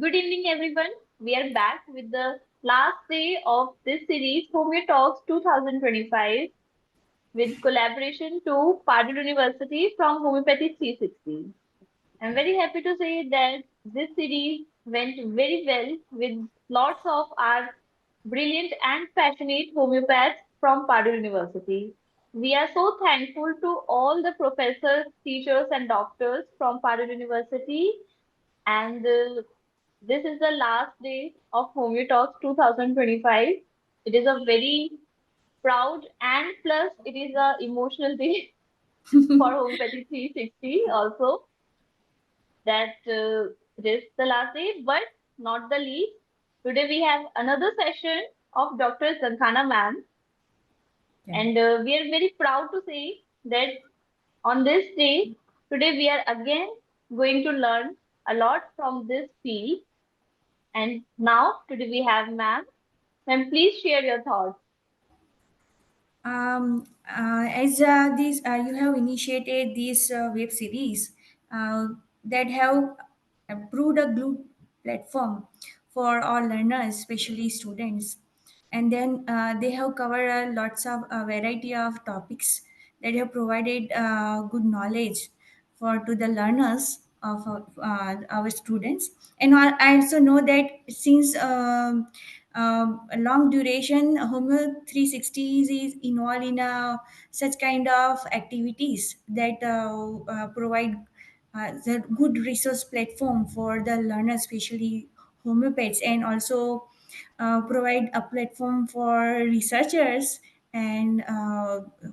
Good evening, everyone. We are back with the last day of this series, Homeotalks 2025, with collaboration to Parul University from Homeopathy 360. I'm very happy to say that this series went very well with lots of our brilliant and passionate homeopaths from Parul University. We are so thankful to all the professors, teachers, and doctors from Parul University and this is the last day of Homeotalks 2025. It is a very proud and plus it is a emotional day for Homeopathy 360 also that it is the last day, but not the least. Today we have another session of Dr. Zankhana ma'am, Yeah. and we are very proud to say that on this day, today we are again going to learn a lot from this field. And now today we have ma'am. Ma'am, please share your thoughts. As this you have initiated this web series uh, that have approved a good platform for all learners, especially students, and then they have covered lots of variety of topics that have provided good knowledge for to the learners of our students. And I also know that since a long duration Homo 360 is involved in such kind of activities that provide the good resource platform for the learners, especially homeopaths, and also provide a platform for researchers and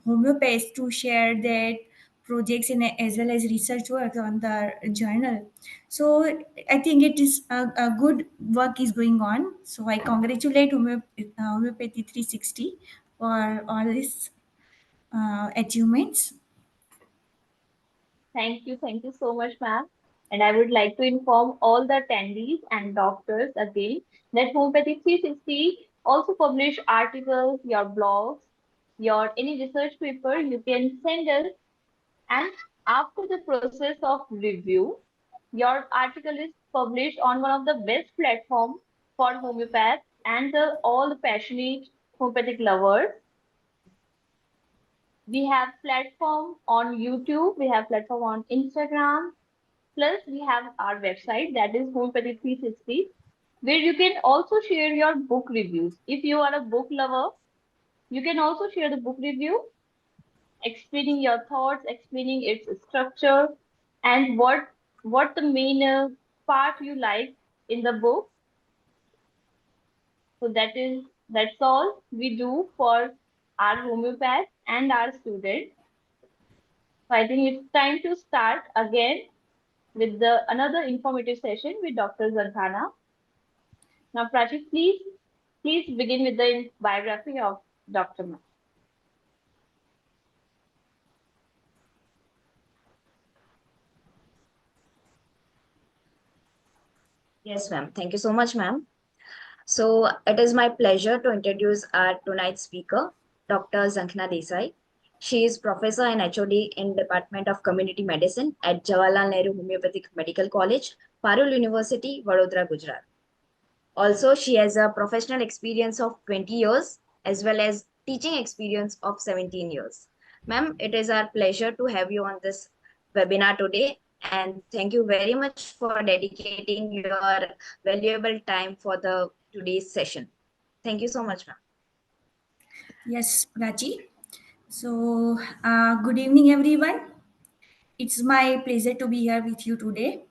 homeopaths to share their projects in as well as research work on the journal. So I think it is a good work is going on. So I congratulate Homeopathy 360 for all these achievements. Thank you so much, ma'am. And I would like to inform all the attendees and doctors again that Homeopathy 360 also publish articles, your blogs, your any research paper you can send us. And after the process of review, your article is published on one of the best platform for homeopaths and all the passionate homeopathic lovers. We have platform on YouTube, we have platform on Instagram, plus we have our website that is Homeopathy 360, where you can also share your book reviews. If you are a book lover, you can also share the book review, explaining your thoughts, explaining its structure, and what the main part you like in the book. So that's all we do for our homeopaths and our students. So I think it's time to start again with the another informative session with Dr. Zanthana. Now, Prachi, please begin with the biography of Dr. Ma. Yes, ma'am. Thank you so much, ma'am. So it is my pleasure to introduce our tonight's speaker, Dr. Zankhana Desai. She is professor and HOD in Department of Community Medicine at Jawaharlal Nehru Homeopathic Medical College, Parul University, Vadodara, Gujarat. Also, she has a professional experience of 20 years as well as teaching experience of 17 years. Ma'am, it is our pleasure to have you on this webinar today, and thank you very much for dedicating your valuable time for the today's session. Thank you so much, ma'am. Yes, Prachi. So good evening, everyone. It's my pleasure to be here with you today.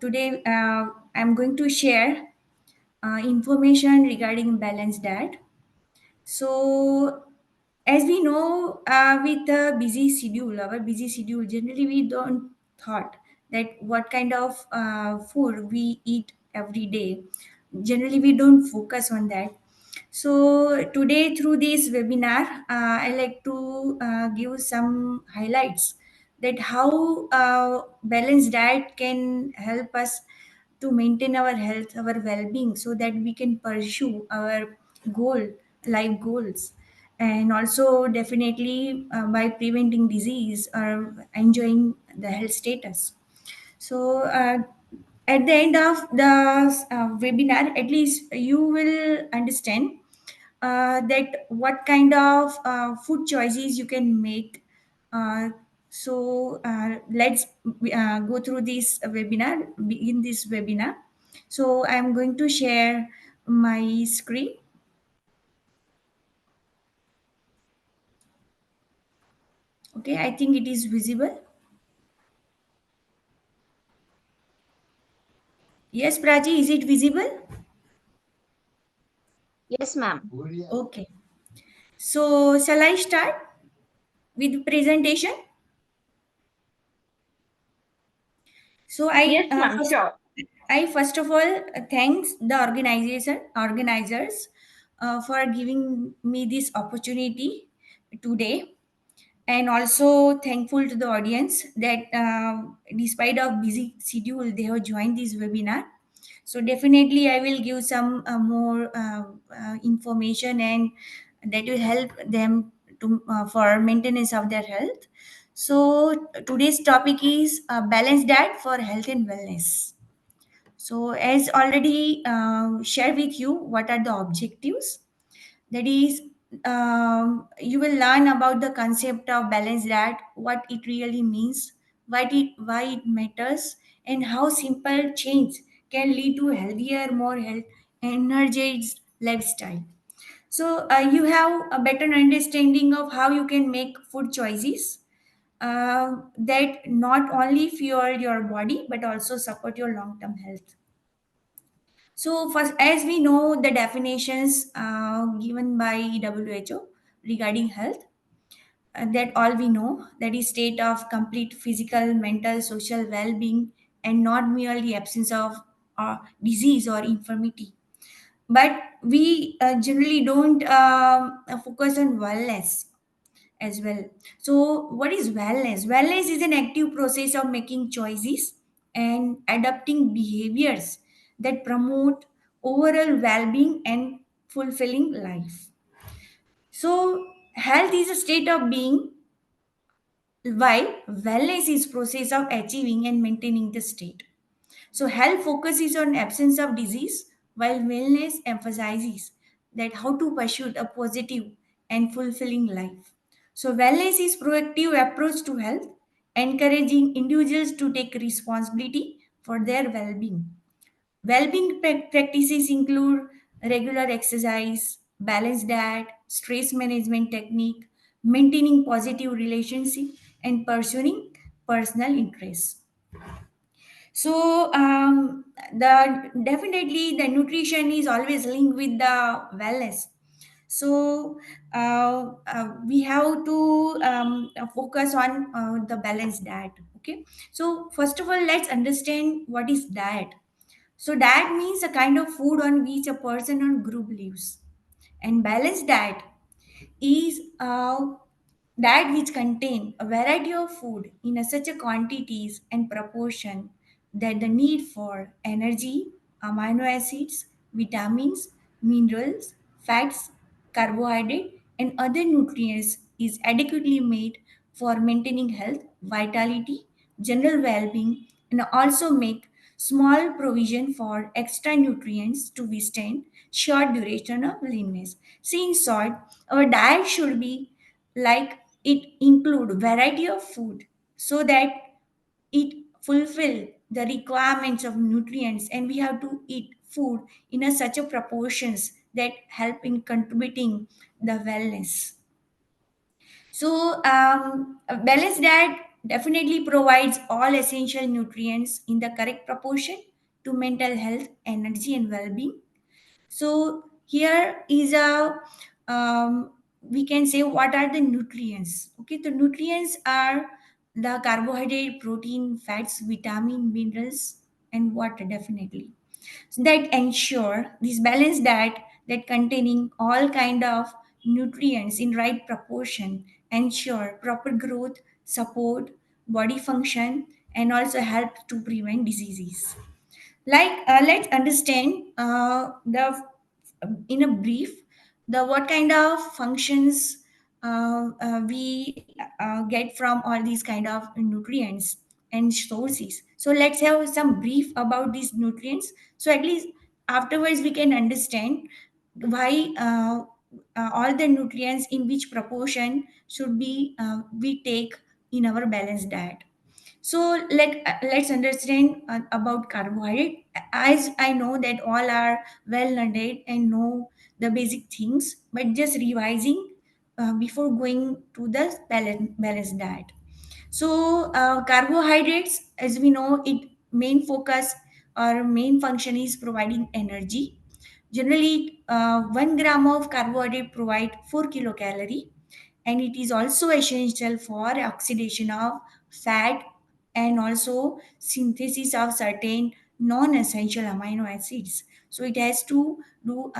Today, I'm going to share information regarding balanced diet. So, as we know, with a busy schedule, our busy schedule, generally we don't thought that what kind of food we eat every day. Generally, we don't focus on that. So today, through this webinar, I like to give some highlights that how balanced diet can help us to maintain our health, our well-being, so that we can pursue our goal, life goals, and also definitely by preventing disease or enjoying the health status. So At the end of the webinar, at least you will understand that what kind of food choices you can make. Let's go through this webinar, begin this webinar. So I'm going to share my screen. Okay, I think it is visible. Yes, Prachi, is it visible? Yes, ma'am. Okay. So shall I start with presentation? So Yes, ma'am, sure. I first of all thanks the organizers for giving me this opportunity today, and also thankful to the audience that despite of busy schedule they have joined this webinar. So definitely I will give some more information, and that will help them to for maintenance of their health. So today's topic is balanced diet for health and wellness. So, as already shared with you, what are the objectives? That is, you will learn about the concept of balanced diet, what it really means, why it matters, and how simple change can lead to healthier, more health, energized lifestyle. So, you have a better understanding of how you can make food choices that not only fuel your body but also support your long-term health. So, first, as we know, the definitions given by WHO regarding health, that all we know, that is state of complete physical, mental, social well-being, and not merely absence of disease or infirmity. But we generally don't focus on wellness as well. So, what is wellness? Wellness is an active process of making choices and adapting behaviors that promote overall well being and fulfilling life. So, health is a state of being, while wellness is process of achieving and maintaining the state. So health focuses on absence of disease, while wellness emphasizes that how to pursue a positive and fulfilling life. So wellness is proactive approach to health, encouraging individuals to take responsibility for their well-being. Well-being practices include regular exercise, balanced diet, stress management technique, maintaining positive relationship, and pursuing personal interests. So the definitely the nutrition is always linked with the wellness. So we have to focus on the balanced diet. Okay. So first of all, let's understand what is diet. So diet means a kind of food on which a person or group lives, and balanced diet is that which contain a variety of food in such a quantities and proportion that the need for energy, amino acids, vitamins, minerals, fats, carbohydrate, and other nutrients is adequately made for maintaining health, vitality, general well-being, and also make small provision for extra nutrients to withstand short duration of leanness. See, in short, our diet should be like it include variety of food so that it fulfill the requirements of nutrients, and we have to eat food in a such a proportions that help in contributing the wellness. So, a balanced diet definitely provides all essential nutrients in the correct proportion to mental health, energy, and well being. So, here is a we can say what are the nutrients. Okay, the nutrients are the carbohydrate, protein, fats, vitamin, minerals, and water definitely that ensure this balanced diet that containing all kind of nutrients in right proportion ensure proper growth, support body function, and also help to prevent diseases. Like let's understand the in a brief the what kind of functions we get from all these kind of nutrients. and sources. So let's have some brief about these nutrients. So at least afterwards we can understand why all the nutrients in which proportion should be we take in our balanced diet. So let's understand about carbohydrate. As I know that all are well learned and know the basic things, but just revising before going to the balanced diet. So carbohydrates, as we know, it main focus or main function is providing energy. Generally, 1 gram of carbohydrate provide 4 kilocalorie, and it is also essential for oxidation of fat and also synthesis of certain non-essential amino acids. So it has to do.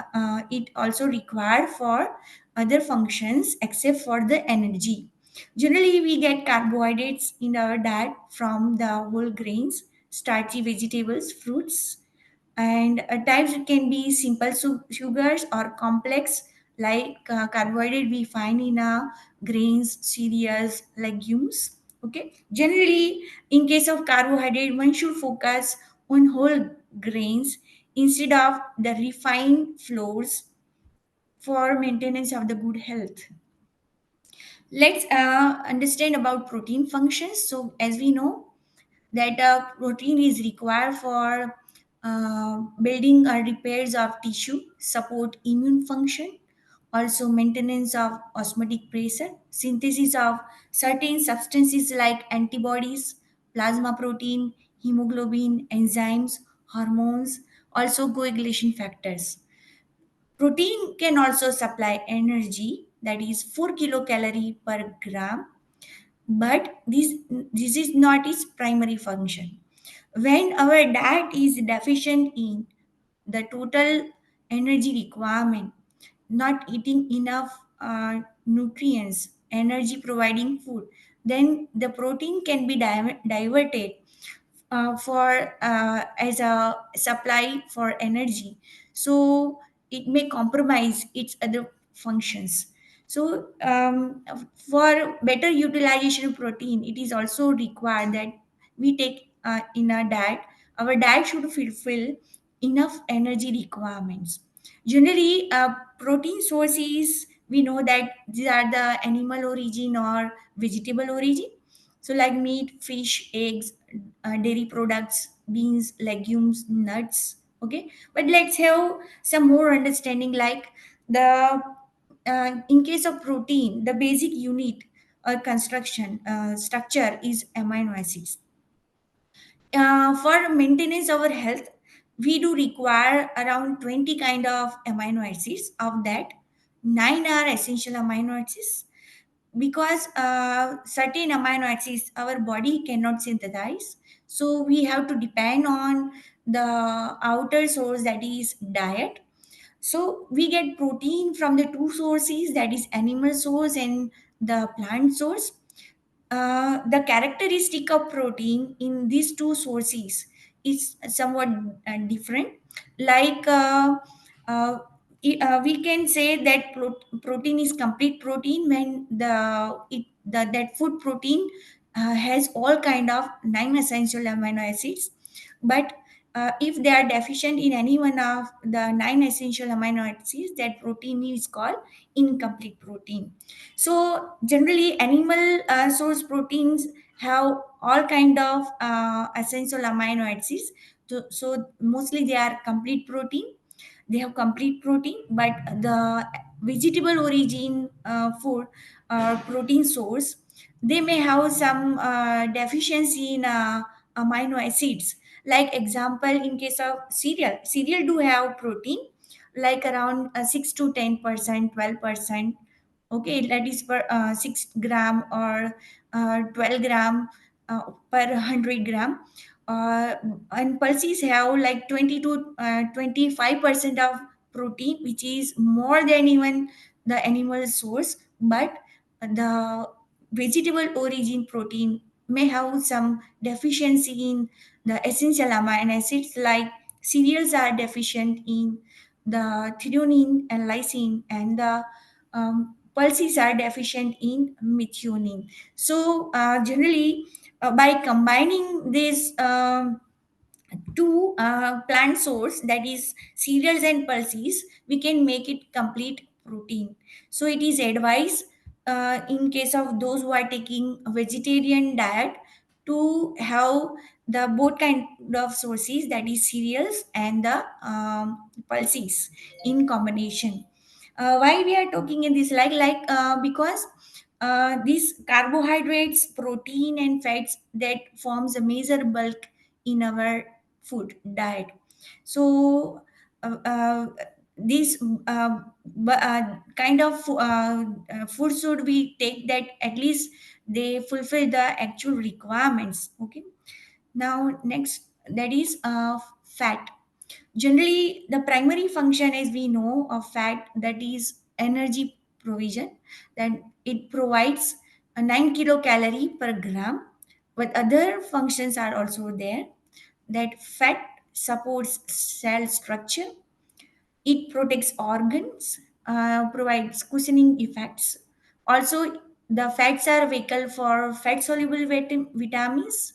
It also required for other functions except for the energy. Generally, we get carbohydrates in our diet from the whole grains, starchy vegetables, fruits, and types can be simple sugars or complex like carbohydrate we find in grains, cereals, legumes. Okay, generally in case of carbohydrate one should focus on whole grains instead of the refined flours for maintenance of the good health. Let's understand about protein functions. So as we know that protein is required for building or repairs of tissue, support immune function, also maintenance of osmotic pressure, synthesis of certain substances like antibodies, plasma protein, hemoglobin, enzymes, hormones, also coagulation factors. Protein can also supply energy, that is 4 kilocalorie per gram, but this is not its primary function. When our diet is deficient in the total energy requirement, not eating enough nutrients, energy providing food, then the protein can be diverted for as a supply for energy. So it may compromise its other functions. So for better utilization of protein, it is also required that we take in our diet. Our diet should fulfill enough energy requirements. Generally, protein sources we know that these are the animal origin or vegetable origin. So like meat, fish, eggs, dairy products, beans, legumes, nuts. Okay, but let's have some more understanding like the in case of protein, the basic unit or construction structure is amino acids. For maintenance our health, we do require around 20 kind of amino acids. Of that, 9 are essential amino acids because certain amino acids our body cannot synthesize, so we have to depend on the outer source, that is diet. So we get protein from the two sources, that is animal source and the plant source. The characteristic of protein in these two sources is somewhat different. Like we can say that protein is complete protein when that food protein has all kind of 9 essential amino acids. But if they are deficient in any one of the 9 essential amino acids, that protein is called incomplete protein. So generally animal source proteins have all kind of essential amino acids. So mostly they are complete protein, they have complete protein. But the vegetable origin food protein source, they may have some deficiency in amino acids. Like example, in case of cereal do have protein like around 6 to 10%, 12%. Okay, that is per 6 gram or 12 gram per 100 gram. And pulses have like 20 to 25% of protein, which is more than even the animal source. But the vegetable origin protein may have some deficiency in the essential amino acids, like cereals are deficient in the threonine and lysine, and the pulses are deficient in methionine. So generally, by combining this two plant source, that is cereals and pulses, we can make it complete protein. So it is advised in case of those who are taking a vegetarian diet to have the both kind of sources, that is cereals and the pulses in combination. Why we are talking in this, because these carbohydrates, protein and fats, that forms a major bulk in our food diet. So this kind of food should we take that at least they fulfill the actual requirements. Okay, now next, that is fat. Generally, the primary function, as we know, of fat, that is energy provision. Then it provides a 9 kilocalorie per gram, but other functions are also there. That fat supports cell structure, it protects organs, provides cushioning effects. Also, the fats are vehicle for fat soluble vitamins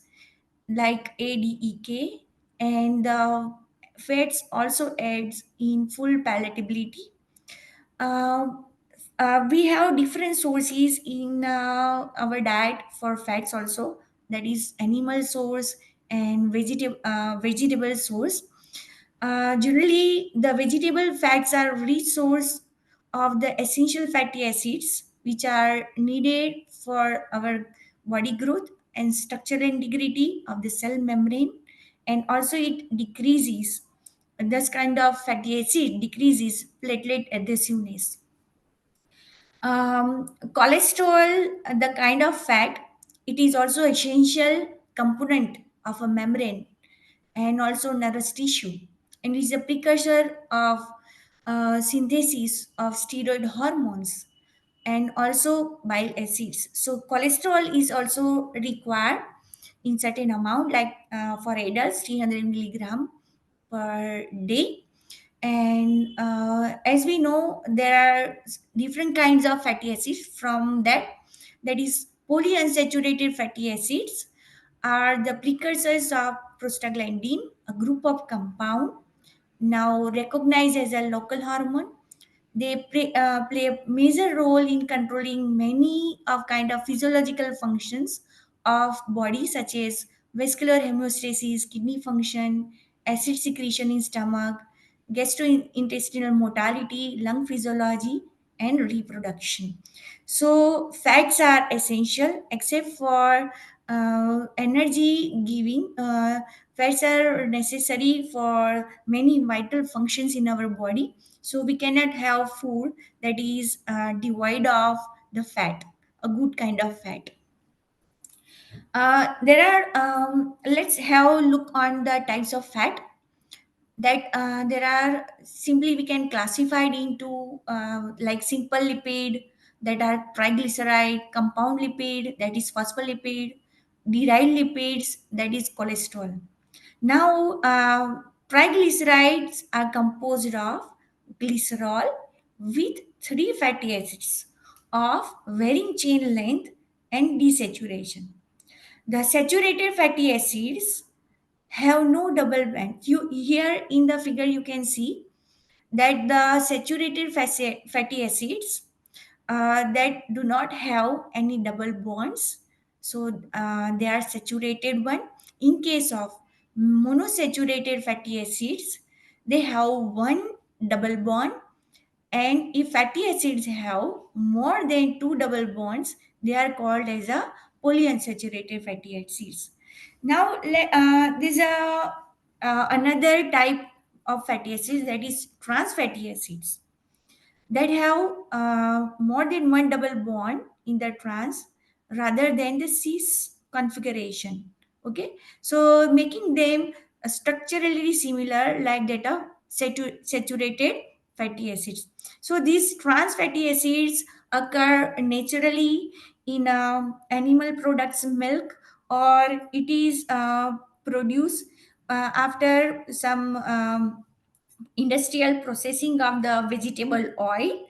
like A, D, E, K, and the fats also aids in full palatability. Uh, we have different sources in our diet for fats also, that is animal source and vegetable source. Generally, the vegetable fats are rich source of the essential fatty acids which are needed for our body growth and structural integrity of the cell membrane, and also it decreases, this kind of fatty acid decreases platelet adhesiveness. Cholesterol, the kind of fat, it is also essential component of a membrane and also nervous tissue, and is a precursor of synthesis of steroid hormones and also bile acids. So cholesterol is also required in certain amount, like for adults 300 milligram per day. And as we know, there are different kinds of fatty acids from that. That is polyunsaturated fatty acids are the precursors of prostaglandin, a group of compound now recognized as a local hormone. They play a major role in controlling many of kind of physiological functions of body, such as vascular hemostasis, kidney function, acid secretion in stomach, gastrointestinal motility, lung physiology, and reproduction. So fats are essential except for energy giving. Fats are necessary for many vital functions in our body, so we cannot have food that is devoid of the fat, a good kind of fat. There are let's have a look on the types of fat. That there are, simply we can classify it into like simple lipid, that are triglyceride, compound lipid, that is phospholipid, derived lipids, that is cholesterol. Now, triglycerides are composed of glycerol with three fatty acids of varying chain length and desaturation. The saturated fatty acids have no double bond. You here in the figure you can see that the saturated fatty acids that do not have any double bonds, so they are saturated one. In case of monosaturated fatty acids, they have one double bond, and if fatty acids have more than two double bonds, they are called as a polyunsaturated fatty acids. Now there's another type of fatty acids, that is trans fatty acids, that have more than one double bond in the trans rather than the cis configuration. Okay, so making them structurally similar like that of saturated fatty acids. So these trans fatty acids occur naturally in animal products, milk, or it is produced after some industrial processing of the vegetable oil.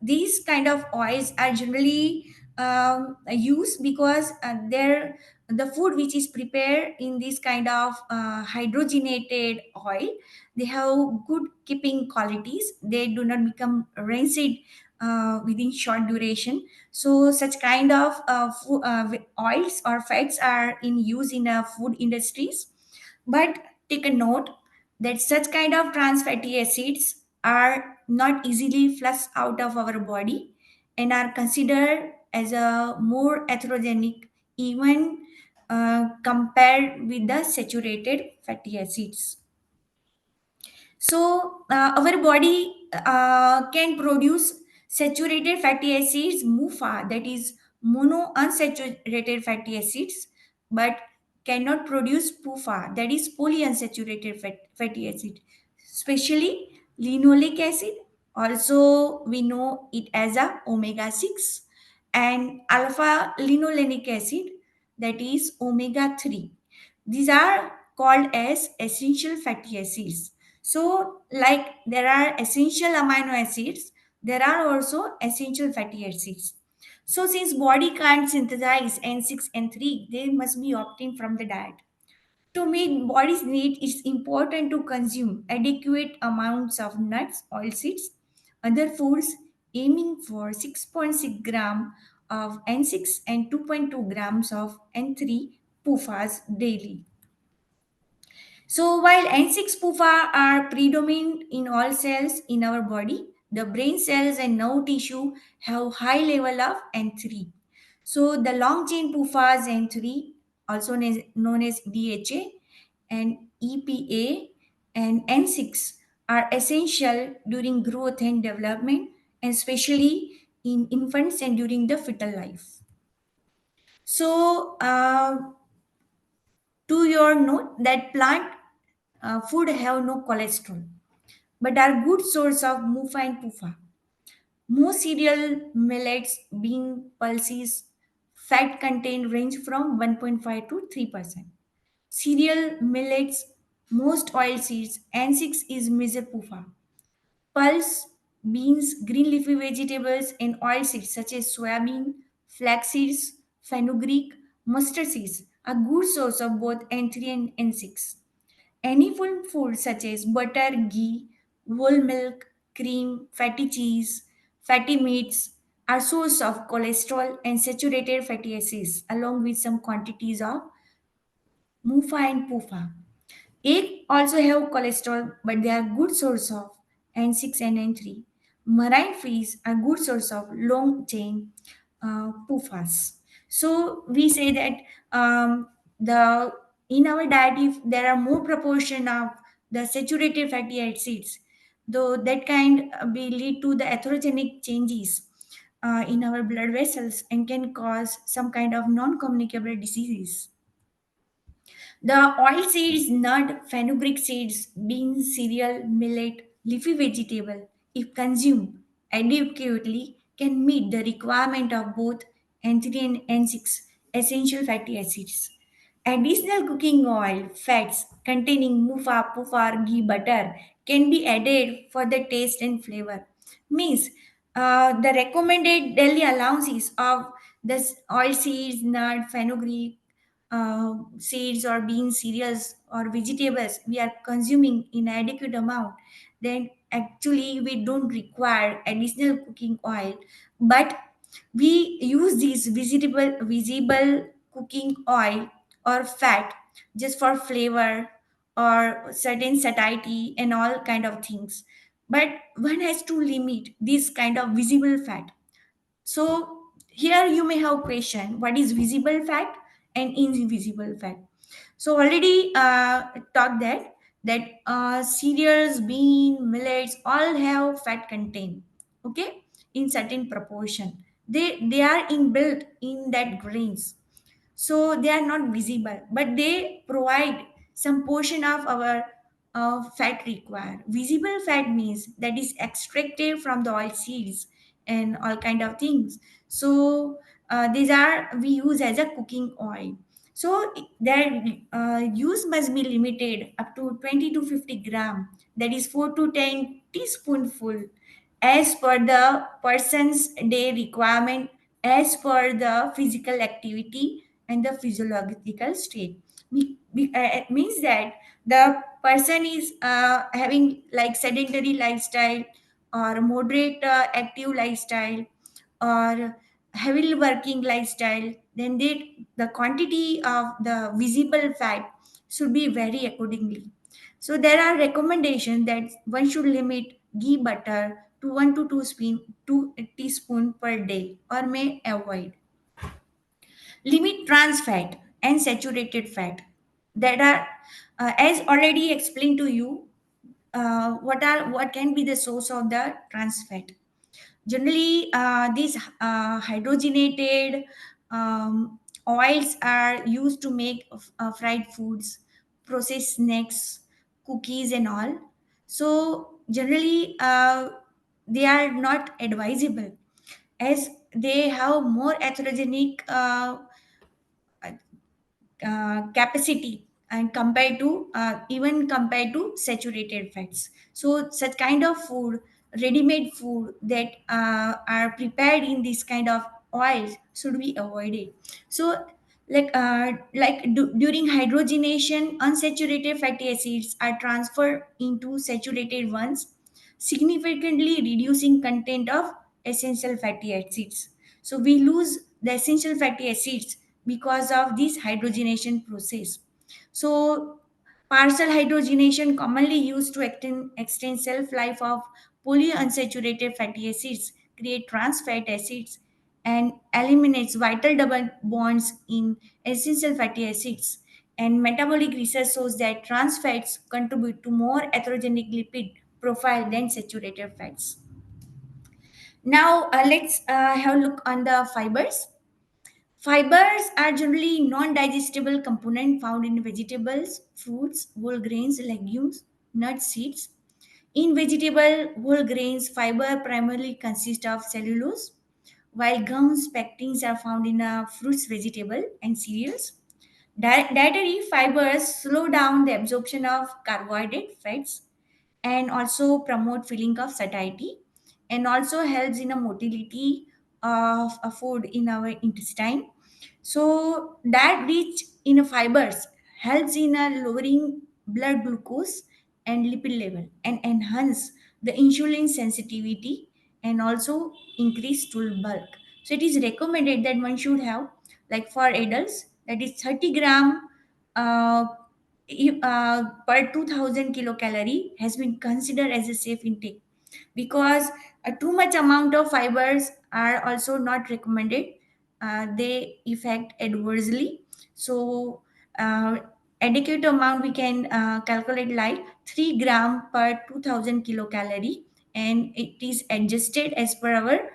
these kind of oils are generally used because the food which is prepared in this kind of hydrogenated oil, they have good keeping qualities. They do not become rancid within short duration. So such kind of oils or fats are in use in food industries. But take a note that such kind of trans fatty acids are not easily flushed out of our body and are considered as a more atherogenic, even compared with the saturated fatty acids. So, our body can produce saturated fatty acids, MUFA, that is mono unsaturated fatty acids, but cannot produce PUFA, that is polyunsaturated fatty acid, especially linoleic acid. Also, we know it as a omega 6, and alpha linolenic acid, that is omega 3. These are called as essential fatty acids. So, like there are essential amino acids, there are also essential fatty acids. So, since body can't synthesize N6 and 3, they must be obtained from the diet. To meet body's need, it's important to consume adequate amounts of nuts, oilseeds, other foods, aiming for 6.6 gram of N6 and 2.2 grams of N3 PUFAs daily. So while N6 PUFA are predominant in all cells in our body, the brain cells and nerve tissue have high level of N3. So the long chain PUFAs N3, also known as DHA and EPA and N6, are essential during growth and development, and especially in infants and during the fetal life. So to your note that plant food have no cholesterol, but are good source of mufa and pufa. Most cereal, millets, bean, pulses, fat content range from 1.5 to 3%. Cereal, millets, most oil seeds, and 6 is major pufa. Pulse, beans, green leafy vegetables, and oil seeds such as soybean, flax seeds, fenugreek, mustard seeds are good source of both N3 and N6. Any full food such as butter, ghee, whole milk, cream, fatty cheese, fatty meats are source of cholesterol and saturated fatty acids along with some quantities of mufa and pufa. Egg also have cholesterol, but they are good source of N6 and N3. Marine fish are good source of long chain PUFAs. So we say that the in our diet, if there are more proportion of the saturated fatty acids, though that can be lead to the atherogenic changes in our blood vessels and can cause some kind of non-communicable diseases. The oil seeds, nut, fenugreek seeds, beans, cereal, millet, leafy vegetable, if consumed adequately, can meet the requirement of both N3 and N6 essential fatty acids. Additional cooking oil, fats containing mufa, pufa, ghee, butter can be added for the taste and flavor. Means the recommended daily allowances of the oil seeds, nut, fenugreek, seeds or beans, cereals or vegetables we are consuming in adequate amount, then actually we don't require additional cooking oil, but we use this visible cooking oil or fat just for flavor or certain satiety and all kind of things. But one has to limit this kind of visible fat. So here you may have question, what is visible fat and invisible fat? So already talked that cereals, bean, millets all have fat content, okay, in certain proportion. They are inbuilt in that grains, so they are not visible, but they provide some portion of our fat required. Visible fat means that is extracted from the oil seeds and all kind of things. So these are we use as a cooking oil. So their use must be limited up to 20 to 50 gram, that is 4 to 10 teaspoonful as per the person's day requirement, as per the physical activity and the physiological state. It means that the person is having like sedentary lifestyle or moderate active lifestyle or heavily working lifestyle, then the quantity of the visible fat should be vary accordingly. So there are recommendations that one should limit ghee butter to 1 to 2 teaspoon per day or may avoid. Limit trans fat and saturated fat that are as already explained to you, what can be the source of the trans fat. Generally, these hydrogenated oils are used to make fried foods, processed snacks, cookies, and all. So, generally, they are not advisable as they have more atherogenic capacity and compared to even compared to saturated fats. So such kind of food, ready-made food that are prepared in this kind of oils should be avoided. So during hydrogenation, unsaturated fatty acids are transferred into saturated ones, significantly reducing content of essential fatty acids. So we lose the essential fatty acids because of this hydrogenation process. So partial hydrogenation commonly used to extend shelf life of polyunsaturated fatty acids, create trans fat acids, and eliminates vital double bonds in essential fatty acids. And metabolic research shows that trans fats contribute to more atherogenic lipid profile than saturated fats. Now let's have a look on the fibers. Fibers are generally non-digestible component found in vegetables, fruits, whole grains, legumes, nuts, seeds. In vegetable whole grains, fiber primarily consists of cellulose, while gums, pectins are found in fruits, vegetable, and cereals. Dietary fibers slow down the absorption of carbohydrate, fats, and also promote feeling of satiety, and also helps in a motility of a food in our intestine. So that rich in fibers helps in lowering blood glucose and lipid level and enhance the insulin sensitivity and also increase stool bulk. So it is recommended that one should have, like for adults, that is 30 gram uh, per 2000 kilocalorie has been considered as a safe intake, because too much amount of fibers are also not recommended. They affect adversely. So adequate amount we can calculate like 3 gram per 2000 kilocalorie, and it is adjusted as per our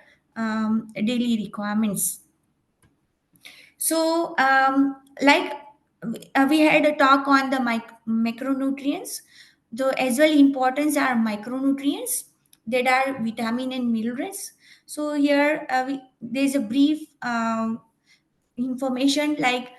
daily requirements. So, we had a talk on the macronutrients. The as well importance are micronutrients that are vitamin and minerals. So here there's a brief information like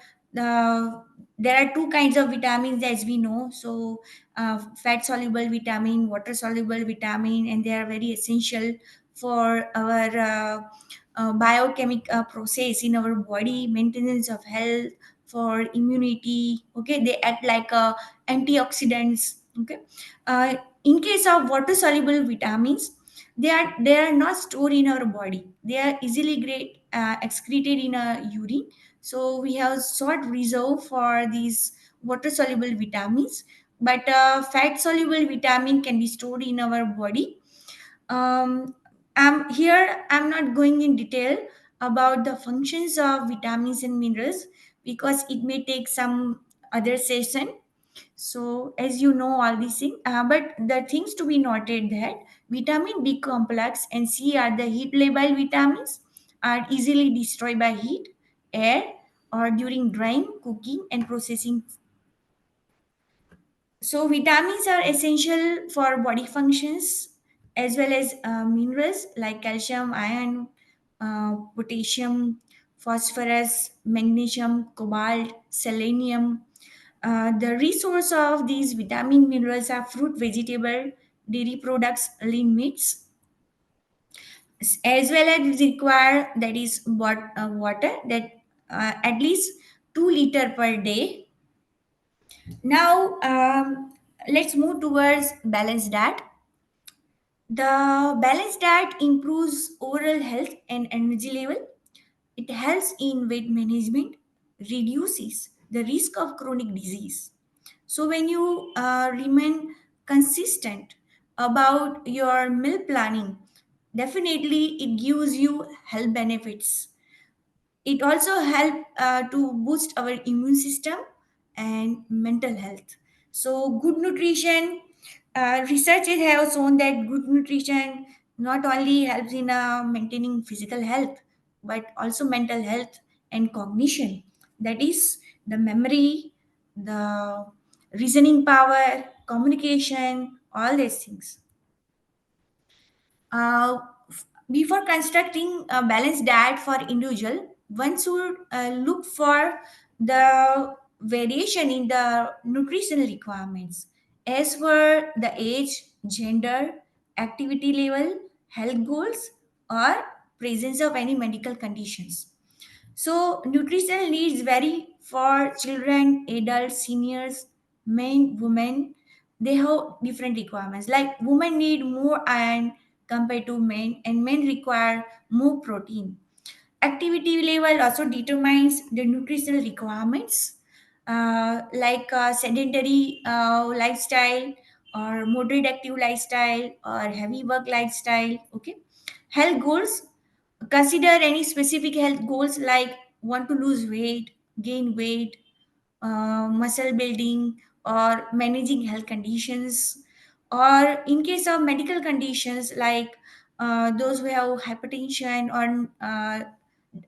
there are two kinds of vitamins as we know. So fat soluble vitamin, water soluble vitamin, and they are very essential for our biochemical process in our body, maintenance of health, for immunity. Okay, they act like antioxidants. Okay, uh, in case of water soluble vitamins, they are not stored in our body. They are easily excreted in a urine. So we have short reserve for these water soluble vitamins, but fat soluble vitamin can be stored in our body. I'm not going in detail about the functions of vitamins and minerals because it may take some other session. So as you know all these things, but the things to be noted that vitamin B complex and C are the heat labile vitamins, are easily destroyed by heat, air, or during drying, cooking, and processing. So vitamins are essential for body functions as well as minerals like calcium, iron, potassium, phosphorus, magnesium, cobalt, selenium. The resource of these vitamin minerals are fruit, vegetable, dairy products, lean meats. as well as require that is water that at least 2 liter per day. Now let's move towards balanced diet. The balanced diet improves overall health and energy level. It helps in weight management, reduces the risk of chronic disease. So when you remain consistent about your meal planning, definitely it gives you health benefits. It also helps to boost our immune system and mental health. So good nutrition, researchers have shown that good nutrition not only helps in maintaining physical health but also mental health and cognition, that is the memory, the reasoning power, communication, all these things. uh, Before constructing a balanced diet for individual, one should look for the variation in the nutritional requirements as per the age, gender, activity level, health goals, or presence of any medical conditions. So, nutritional needs vary for children, adults, seniors, men, women. They have different requirements. Like women need more iron compared to men, and men require more protein. Activity level also determines the nutritional requirements, like sedentary lifestyle or moderate active lifestyle or heavy work lifestyle. Okay, health goals consider any specific health goals like want to lose weight, gain weight, muscle building, or managing health conditions, or in case of medical conditions like those who have hypertension or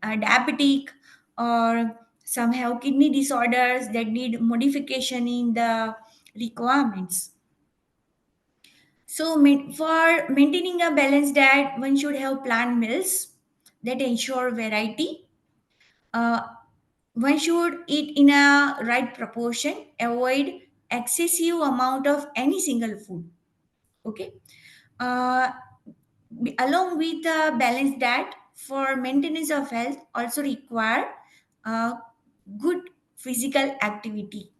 diabetic, or some have kidney disorders that need modification in the requirements. So, for maintaining a balanced diet, one should have planned meals that ensure variety. Uh, One should eat in a right proportion, avoid excessive amount of any single food. Okay. Uh, Along with a balanced diet for maintenance of health, also require uh, good physical activity.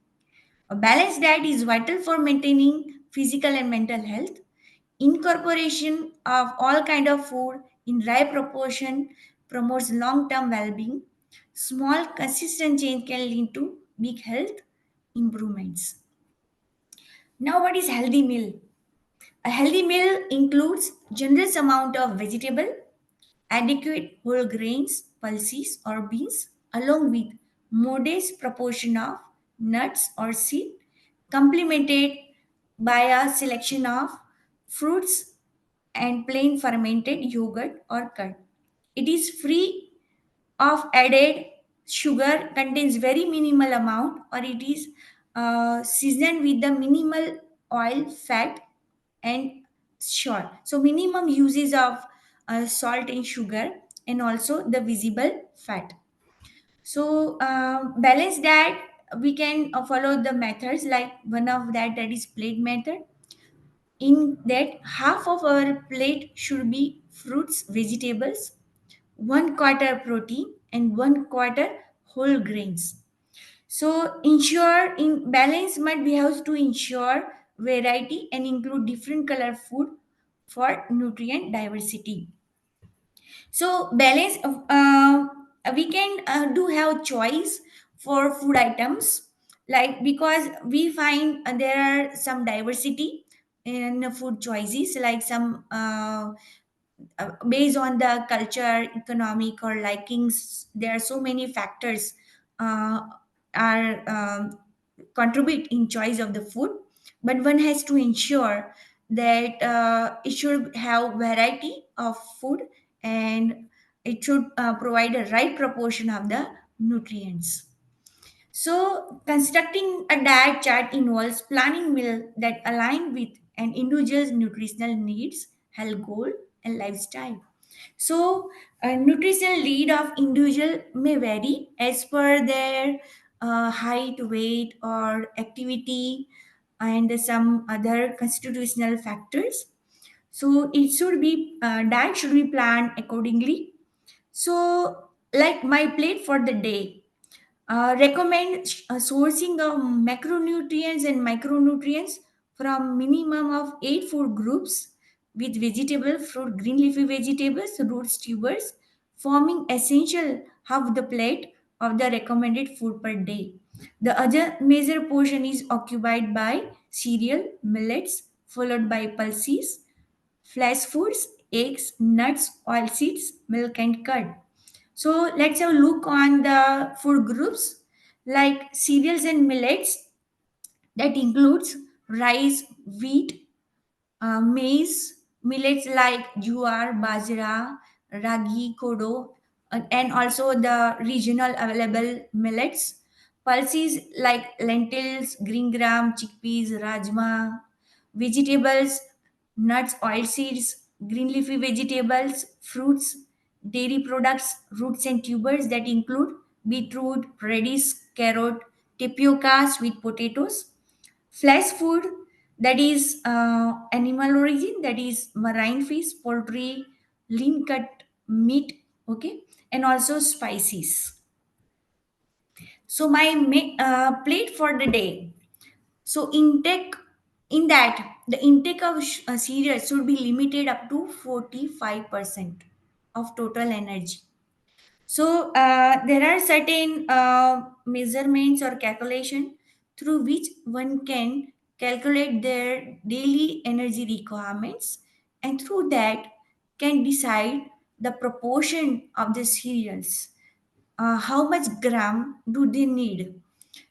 A balanced diet is vital for maintaining physical and mental health. Incorporation of all kind of food in right proportion promotes long-term well-being. Small consistent change can lead to big health improvements. Now, what is healthy meal? A healthy meal includes generous amount of vegetable, adequate whole grains, pulses or beans, along with modest proportion of nuts or seed, complemented by a selection of fruits and plain fermented yogurt or curd. It is free of added sugar, contains very minimal amount, or it is seasoned with the minimal oil, fat, and salt. So minimum uses of salt and sugar, and also the visible fat. So balanced diet, we can follow the methods like one of that is plate method. In that, half of our plate should be fruits, vegetables, 1/4 protein, and 1/4 whole grains. So ensure in balance, but we have to ensure variety and include different color food for nutrient diversity. So balance, we can do have choice for food items, like because we find there are some diversity in food choices, like some based on the culture, economic, or likings. There are so many factors uh, are contribute in choice of the food, but one has to ensure that it should have variety of food, and it should provide a right proportion of the nutrients. So, constructing a diet chart involves planning meal that align with an individual's nutritional needs, health goal, and lifestyle. So, a nutritional need of individual may vary as per their height, weight, or activity, and some other constitutional factors. So it should be diet should be planned accordingly. So like my plate for the day, recommend sourcing of macronutrients and micronutrients from minimum of 8 food groups with vegetable, fruit, green leafy vegetables, roots, tubers, forming essential half the plate of the recommended food per day. The other major portion is occupied by cereal, millets, followed by pulses, flash foods, eggs, nuts, oilseeds, milk, and curd. So let's have a look on the food groups like cereals and millets, that includes rice, wheat, maize, millets like jowar, bajra, ragi, kodo, and also the regional available millets. Pulses like lentils, green gram, chickpeas, rajma, vegetables, nuts, oilseeds, green leafy vegetables, fruits, dairy products, roots and tubers that include beetroot, radish, carrot, tapioca, sweet potatoes. Flesh food, that is animal origin, that is marine fish, poultry, lean cut meat, okay, and also spices. So my plate for the day. So intake in that the intake of cereals should be limited up to 45% of total energy. So there are certain measurements or calculation through which one can calculate their daily energy requirements, and through that can decide the proportion of the cereals. How much gram do they need?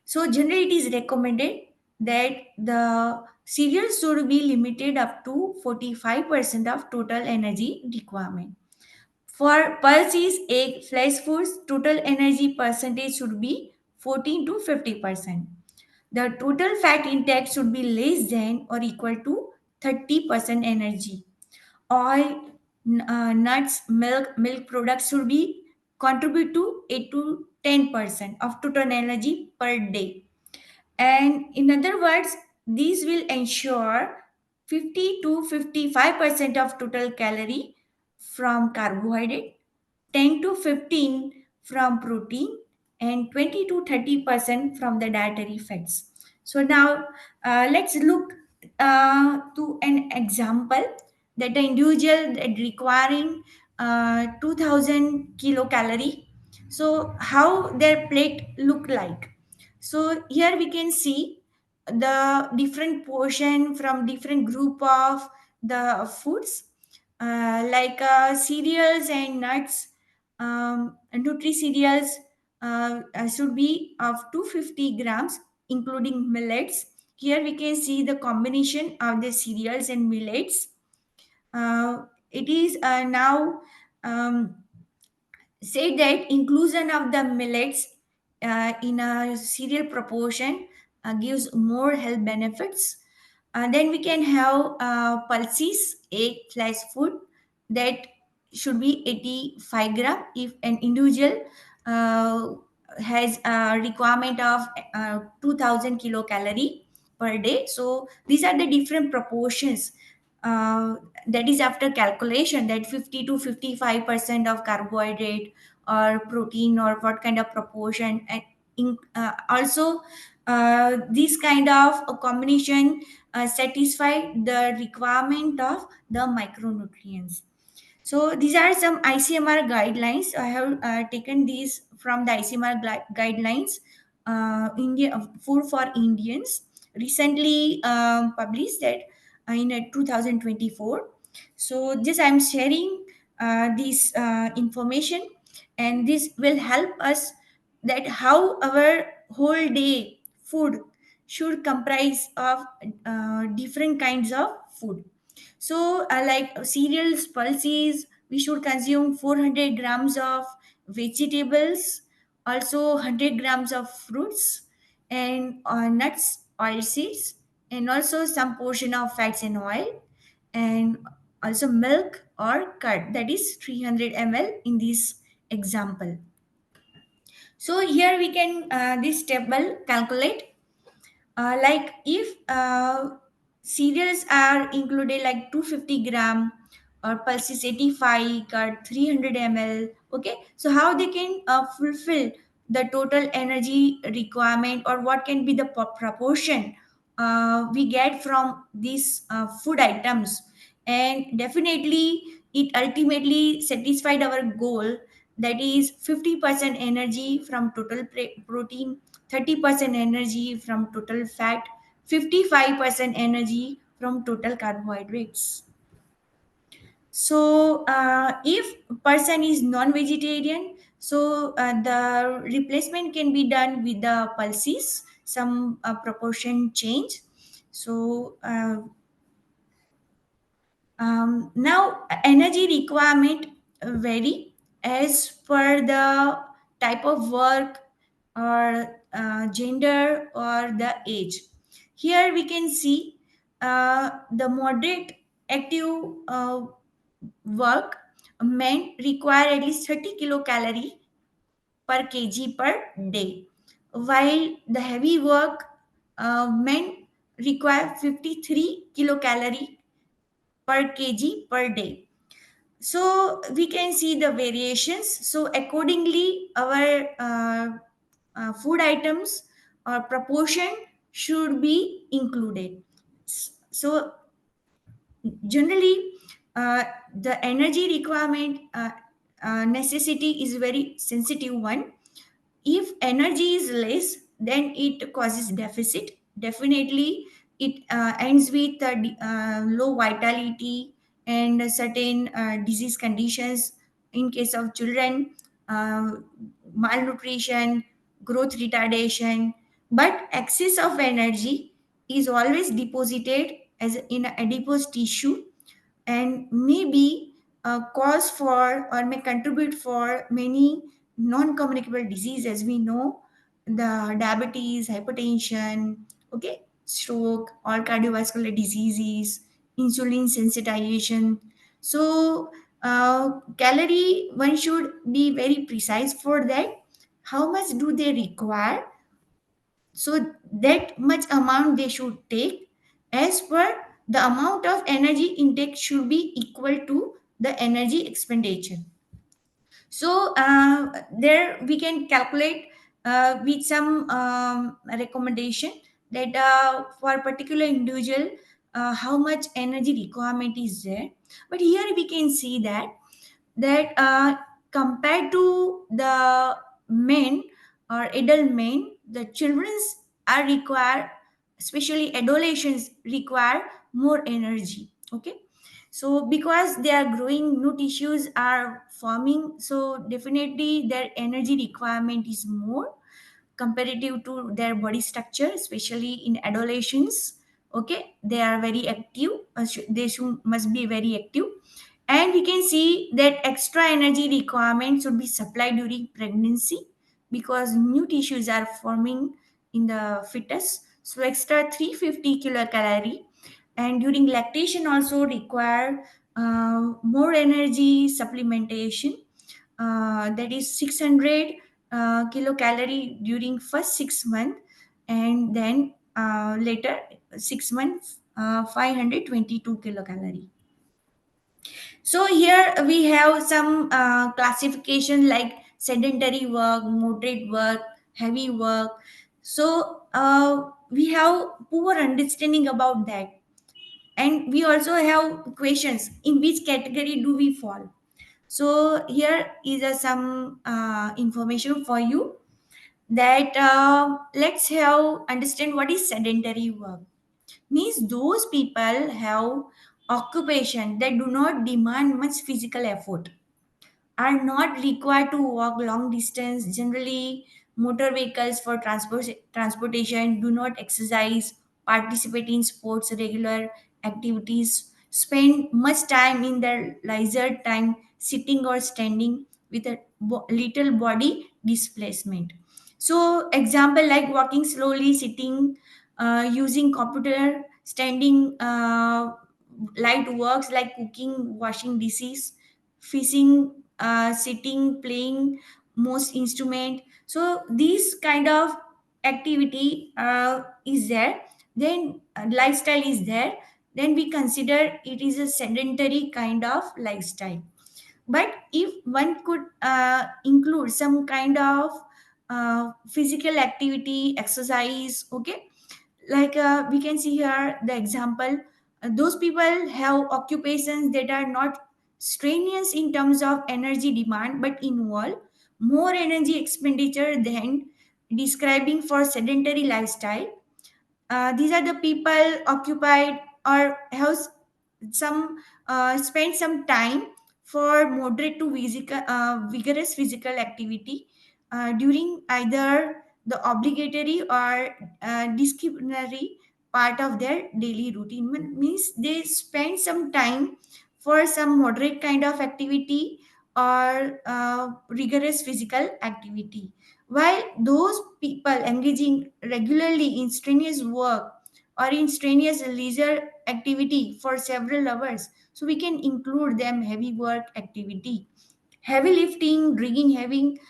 So generally, it is recommended that the cereals should be limited up to 45% of total energy requirement. For pulses, egg, flesh foods, total energy percentage should be 14 to 50%. The total fat intake should be less than or equal to 30% energy. Oil, nuts, milk products should be contribute to 8 to 10% of total energy per day. And in other words, these will ensure 50 to 55% of total calorie from carbohydrate, 10 to 15 from protein, and 20 to 30% from the dietary fats. So now let's look to an example that the individual that requiring 2000 kilocalorie. So how their plate look like? So here we can see the different portion from different group of the foods, like cereals and nuts, nutri cereals should be of 250 grams, including millets. Here we can see the combination of the cereals and millets. It is now um, said that inclusion of the millets in a cereal proportion gives more health benefits. Then we can have pulses, egg, flash food that should be 85 gram if an individual uh, has a requirement of 2000 kilocalorie per day. So these are the different proportions. That is after calculation that 50 to 55% of carbohydrate or protein or what kind of proportion, and also this kind of a combination satisfy the requirement of the micronutrients. So these are some ICMR guidelines. I have taken these from the ICMR guidelines, India food for Indians, recently published that in 2024. So just I'm sharing this information, and this will help us that how our whole day food should comprise of different kinds of food. So, like cereals, pulses, we should consume 400 grams of vegetables, also 100 grams of fruits, and nuts, oil seeds, and also some portion of fats and oil, and also milk or curd, that is 300 ml in this example. So here we can this table calculate like if Cereals are included like 250 gram, or pulses 85, curd 300 ml. Okay, so how they can fulfill the total energy requirement, or what can be the proportion we get from these food items. And definitely it ultimately satisfied our goal, that is 50% energy from total protein, 30% energy from total fat, 55% energy from total carbohydrates. So if person is non-vegetarian, so the replacement can be done with the pulses, some proportion change. So now energy requirement vary as per the type of work, or gender, or the age. Here we can see the moderate active work, men require at least 30 kilocalorie per kg per day, while the heavy work, men require 53 kilocalorie per kg per day. So we can see the variations. So accordingly our food items or proportion should be included. So generally the energy requirement necessity is very sensitive one. If energy is less, then it causes deficit. Definitely it ends with low vitality and certain disease conditions. In case of children, uh, malnutrition, growth retardation. But excess of energy is always deposited as in adipose tissue, and may be a cause for, or may contribute for many non-communicable diseases. We know the diabetes, hypertension, okay, stroke, all cardiovascular diseases, insulin sensitization. So calorie, one should be very precise for that. How much do they require? So that much amount they should take, as per the amount of energy intake should be equal to the energy expenditure. So there we can calculate with some recommendation, that for a particular individual how much energy requirement is there. But here we can see that compared to the men or adult men, the children's are required, especially adolescents require more energy. Okay, so because they are growing, new tissues are forming, so definitely their energy requirement is more comparative to their body structure, especially in adolescents. Okay, they are very active, they should must be very active. And we can see that extra energy requirement should be supplied during pregnancy, because new tissues are forming in the fetus, so extra 350 kilocalorie. And during lactation also require more energy supplementation, that is 600 kilocalorie during first 6 months, and then later 6 months 522 kilocalorie. So here we have some classification like sedentary work, moderate work, heavy work. So we have poor understanding about that, and we also have questions, in which category do we fall. So here is some information for you, that let's have understand what is sedentary work. Means those people have occupation that do not demand much physical effort, are not required to walk long distance. Generally, motor vehicles for transportation, do not exercise, participate in sports, regular activities, spend much time in their leisure time sitting or standing with a little body displacement. So, example like walking slowly, sitting, using computer, standing, light works like cooking, washing dishes, fishing, sitting, playing most instrument. So this kind of activity is there. then lifestyle is there, then we consider it is a sedentary kind of lifestyle. But if one could include some kind of physical activity, exercise, okay, like we can see here the example, those people have occupations that are not strenuous in terms of energy demand but involve more energy expenditure than describing for sedentary lifestyle. These are the people occupied or have some spend some time for moderate to vigorous physical activity during either the obligatory or disciplinary part of their daily routine. Means they spend some time for some moderate kind of activity or rigorous physical activity, while those people engaging regularly in strenuous work or in strenuous leisure activity for several hours, so we can include them heavy work activity, heavy lifting, rigging, heavy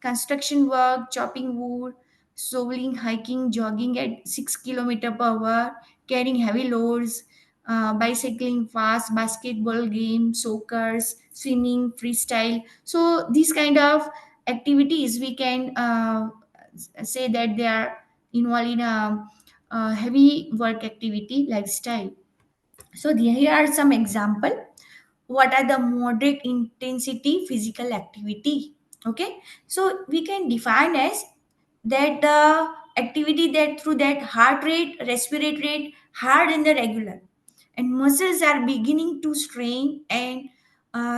construction work, chopping wood, shoveling, hiking, jogging at 6 km per hour, carrying heavy loads, bicycling fast, basketball game, soccer, swimming, freestyle. So these kind of activities we can say that they are involved in a heavy work activity lifestyle. So here are some example. What are the moderate intensity physical activity? Okay, so we can define as that the activity that through that heart rate, respiratory rate hard and the regular, and muscles are beginning to strain, and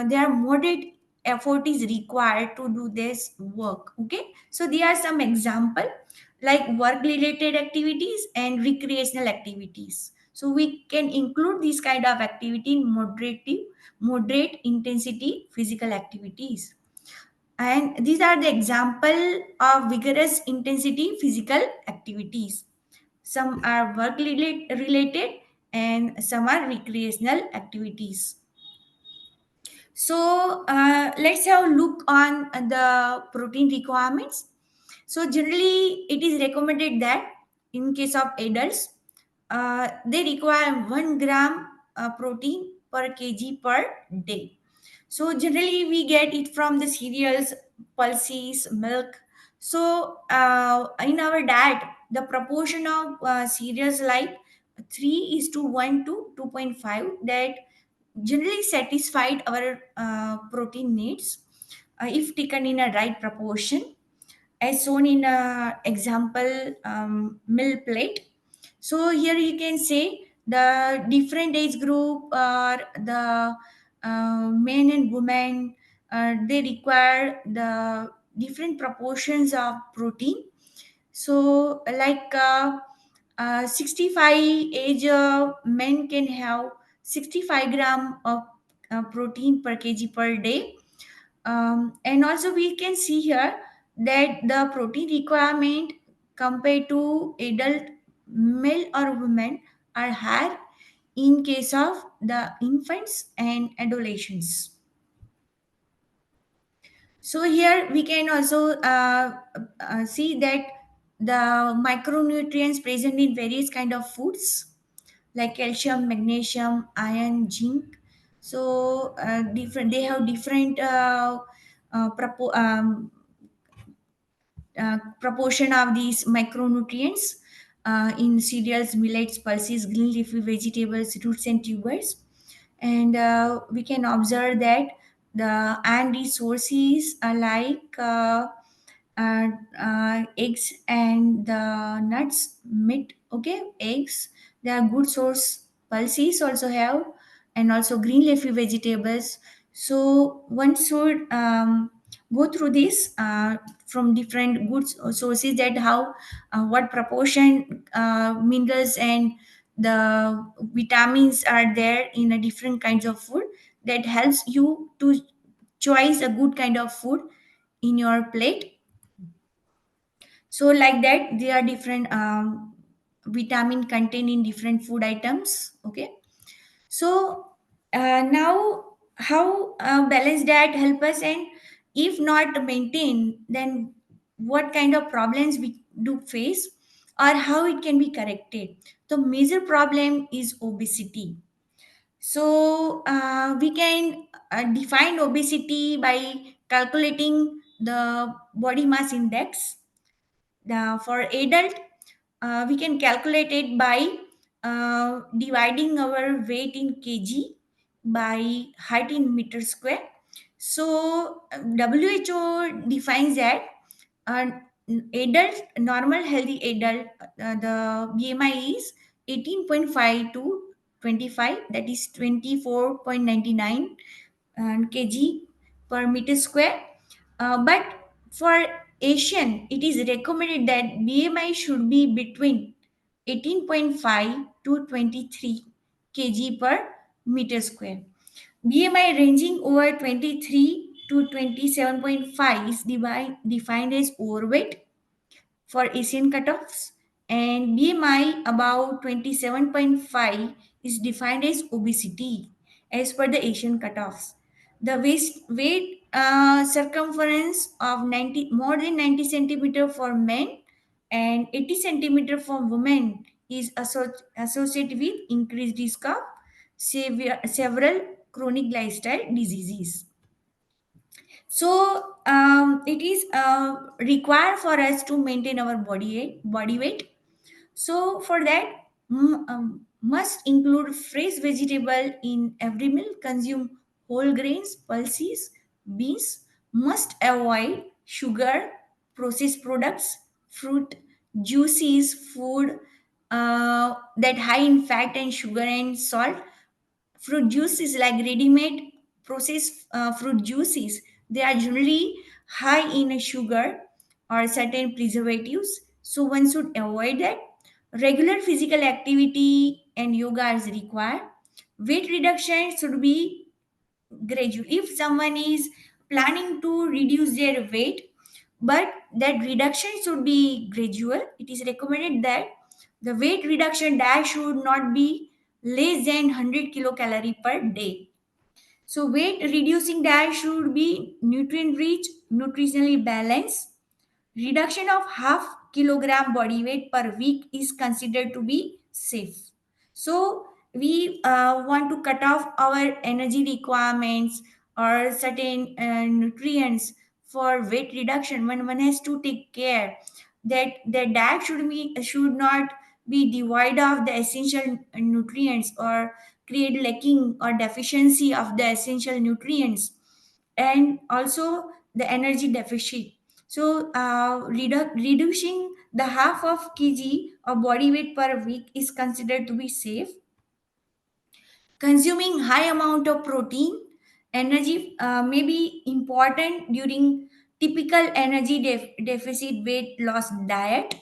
their moderate effort is required to do this work. Okay, so there are some example like work related activities and recreational activities. So we can include this kind of activity in moderate intensity physical activities, and these are the example of vigorous intensity physical activities. Some are related and some are recreational activities. So let's have a look on the protein requirements. So generally, it is recommended that in case of adults, they require 1 gram protein per kg per day. So generally, we get it from the cereals, pulses, milk. So in our diet, the proportion of cereals like 3 is to 1 to 2.5 that generally satisfied our protein needs if taken in a right proportion, as shown in a example meal plate. So here you can say the different age group or the men and women, they require the different proportions of protein. So like 65 age men can have 65 gram of protein per kg per day. And also we can see here that the protein requirement compared to adult male or women are higher in case of the infants and adolescents. So here we can also see that the micronutrients present in various kind of foods like calcium, magnesium, iron, zinc. So different, they have different proportion of these micronutrients in cereals, millets, pulses, green leafy vegetables, roots, and tubers. And we can observe that the iron resources are like eggs and the nuts, meat. Okay, eggs, they are good source. Pulses also have, and also green leafy vegetables. So one should go through this from different good sources, that how what proportion minerals and the vitamins are there in a different kinds of food, that helps you to choose a good kind of food in your plate. So like that there are different vitamin contained in different food items. Okay, so now how balanced diet help us, and if not maintained, then what kind of problems we do face. or how it can be corrected. The major problem is obesity. So we can define obesity by calculating the body mass index. For adult, we can calculate it by dividing our weight in kg by height in meter square. So WHO defines that an adult, normal healthy adult, the BMI is 18.5 to 25, that is 24.99 kg per meter square. But for Asian, it is recommended that BMI should be between 18.5 to 23 kg per meter square. BMI ranging over 23 to 27.5 is defined as overweight for Asian cutoffs, and BMI above 27.5 is defined as obesity as per the Asian cutoffs. The weight circumference of 90, more than 90 centimeter for men and 80 centimeter for women is associated with increased risk of several chronic lifestyle diseases. So it is required for us to maintain our body weight. So for that, must include fresh vegetable in every meal. Consume whole grains, pulses, beans. Must avoid sugar, processed products, fruit, juices, food that high in fat and sugar and salt. Fruit juice is like ready-made processed fruit juices. They are generally high in sugar or certain preservatives, so one should avoid that. Regular physical activity and yoga is required. Weight reduction should be gradual. If someone is planning to reduce their weight, but that reduction should be gradual, it is recommended that the weight reduction diet should not be less than 100 kilocalorie per day. So weight reducing diet should be nutrient rich, nutritionally balanced. Reduction of half kilogram body weight per week is considered to be safe. So we want to cut off our energy requirements or certain nutrients for weight reduction. When one has to take care that the diet should not be devoid of the essential nutrients or create lacking or deficiency of the essential nutrients, and also the energy deficit. So reducing the half of kg of body weight per week is considered to be safe. Consuming high amount of protein energy may be important during typical energy deficit weight loss diet.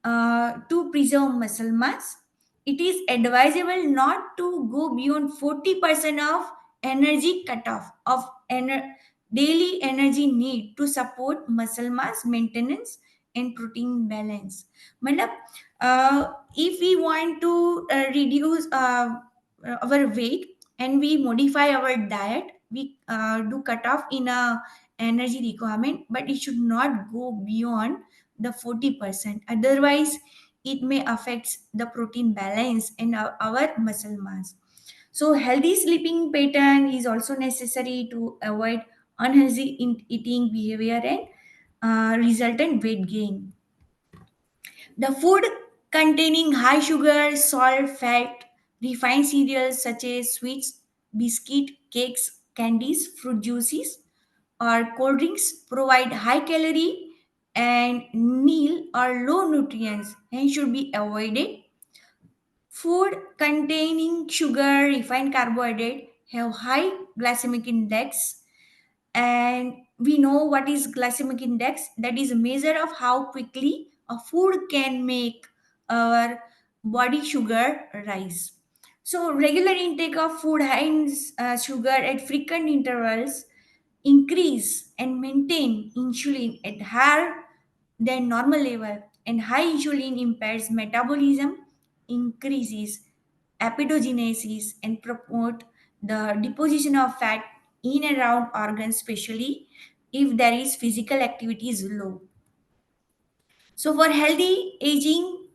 To preserve muscle mass, it is advisable not to go beyond 40% of energy cutoff of daily energy need to support muscle mass maintenance and protein balance. Matlab, if we want to reduce our weight and we modify our diet, we do cut off in a energy requirement, but it should not go beyond the 40%. Otherwise, it may affect the protein balance and our muscle mass. So, healthy sleeping pattern is also necessary to avoid unhealthy eating behavior and resultant weight gain. The food containing high sugar, salt, fat, refined cereals such as sweets, biscuit, cakes, candies, fruit juices, or cold drinks provide high calorie and nil or low nutrients and should be avoided. Food containing sugar, refined carbohydrate have high glycemic index, and we know what is glycemic index. That is a measure of how quickly a food can make our body sugar rise. So regular intake of food high in sugar at frequent intervals increase and maintain insulin at higher than normal level, and high insulin impairs metabolism, increases acidogenesis, and promote the deposition of fat in and around organs, especially if there is physical activity is low. So for healthy aging,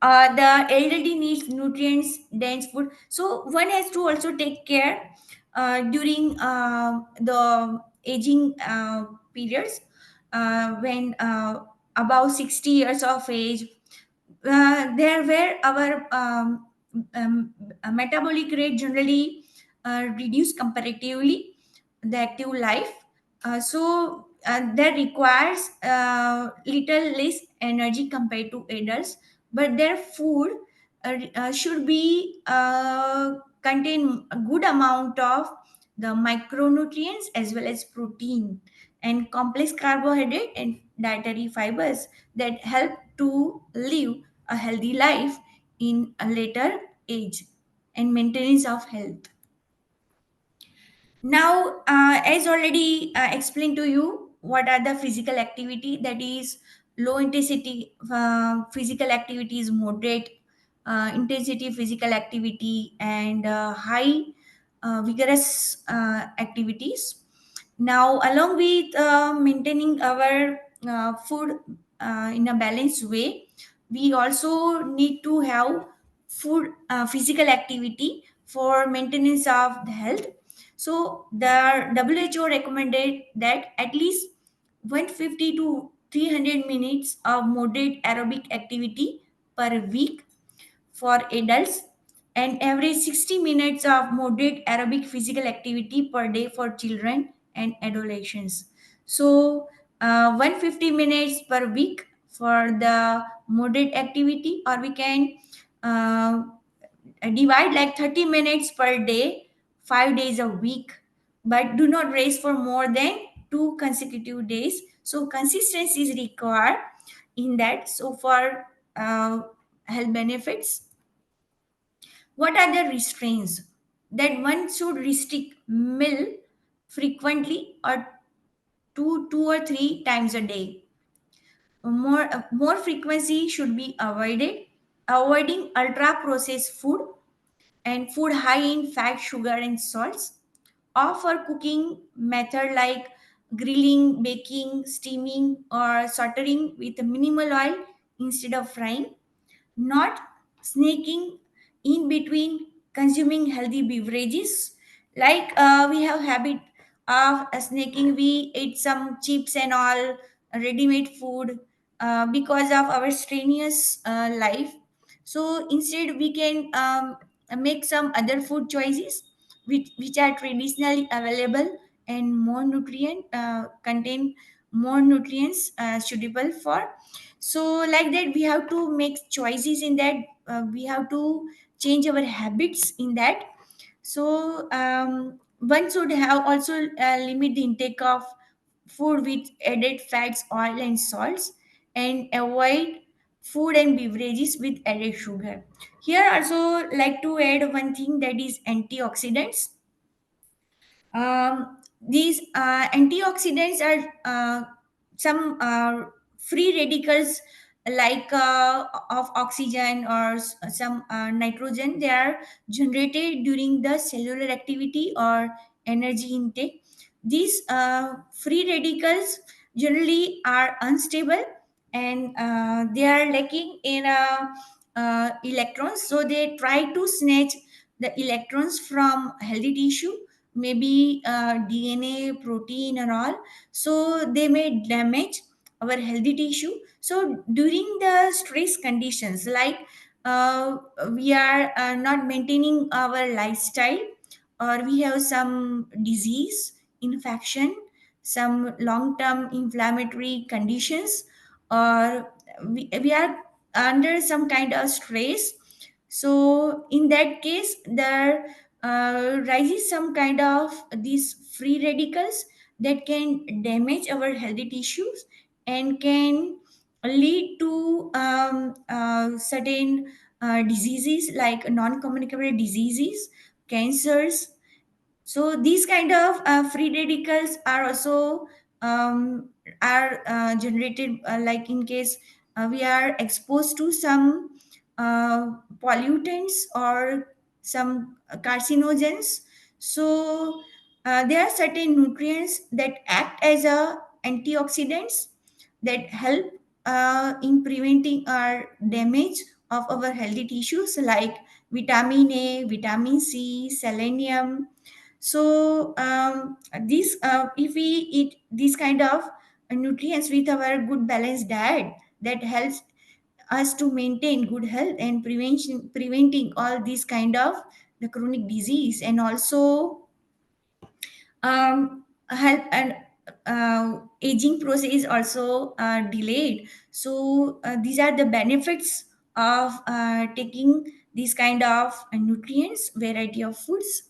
the elderly needs nutrients dense food. So one has to also take care during the aging periods, when above 60 years of age, there where our metabolic rate generally reduce comparatively the active life. That requires little less energy compared to adults, but their food should be contain a good amount of the micronutrients as well as protein and complex carbohydrate and dietary fibers that help to live a healthy life in a later age and maintenance of health. Now, as already explained to you, what are the physical activity, that is low intensity physical activity is moderate intensity physical activity, and high vigorous activities. Now, along with maintaining our food in a balanced way, we also need to have food physical activity for maintenance of the health. So the WHO recommended that at least 150 to 300 minutes of moderate aerobic activity per week for adults, and average 60 minutes of moderate aerobic physical activity per day for children and adolescents. So 150 minutes per week for the moderate activity, or we can uh, divide like 30 minutes per day, 5 days a week, but do not race for more than 2 consecutive days. So consistency is required in that. So for health benefits, what are the restraints? That one should restrict meal frequently, or two or three times a day. More frequency should be avoided. Avoiding ultra processed food and food high in fat, sugar, and salts. Offer cooking method like grilling, baking, steaming, or sauteing with minimal oil instead of frying. Not sneaking in between consuming healthy beverages, like we have habit of snaking, we eat some chips and all ready-made food because of our strenuous life. So instead we can make some other food choices which are traditionally available and more nutrient contain more nutrients suitable for. So like that we have to make choices in that. We have to change our habits in that. So one should have also limit the intake of food with added fats, oil, and salts, and avoid food and beverages with added sugar. Here also like to add one thing, that is antioxidants. These antioxidants are some free radicals, like of oxygen or some nitrogen. They are generated during the cellular activity or energy intake. These free radicals generally are unstable, and they are lacking in electrons, so they try to snatch the electrons from healthy tissue, maybe DNA, protein, and all. So they may damage our healthy tissue. So during the stress conditions, like uh, we are not maintaining our lifestyle, or we have some disease, infection, some long term inflammatory conditions, or we are under some kind of stress. So in that case, there rises some kind of these free radicals that can damage our healthy tissues and can lead to certain diseases like non-communicable diseases, cancers. So these kind of free radicals are also um, are generated like in case we are exposed to some pollutants or some carcinogens. So there are certain nutrients that act as a antioxidants that help in preventing our damage of our healthy tissues like vitamin A, vitamin C, selenium. So this if we eat these kind of nutrients with our good balanced diet, that helps us to maintain good health and preventing all these kind of the chronic disease, and also help and aging process is also delayed. So these are the benefits of taking these kind of nutrients variety of foods.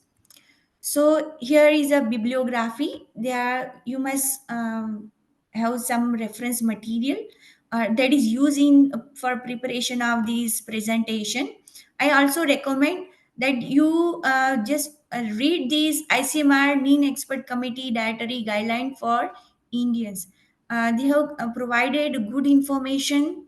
So here is a bibliography. There you must have some reference material that is used in for preparation of this presentation. I also recommend that you just read this ICMR Mean Expert Committee Dietary Guideline for Indians. They have provided good information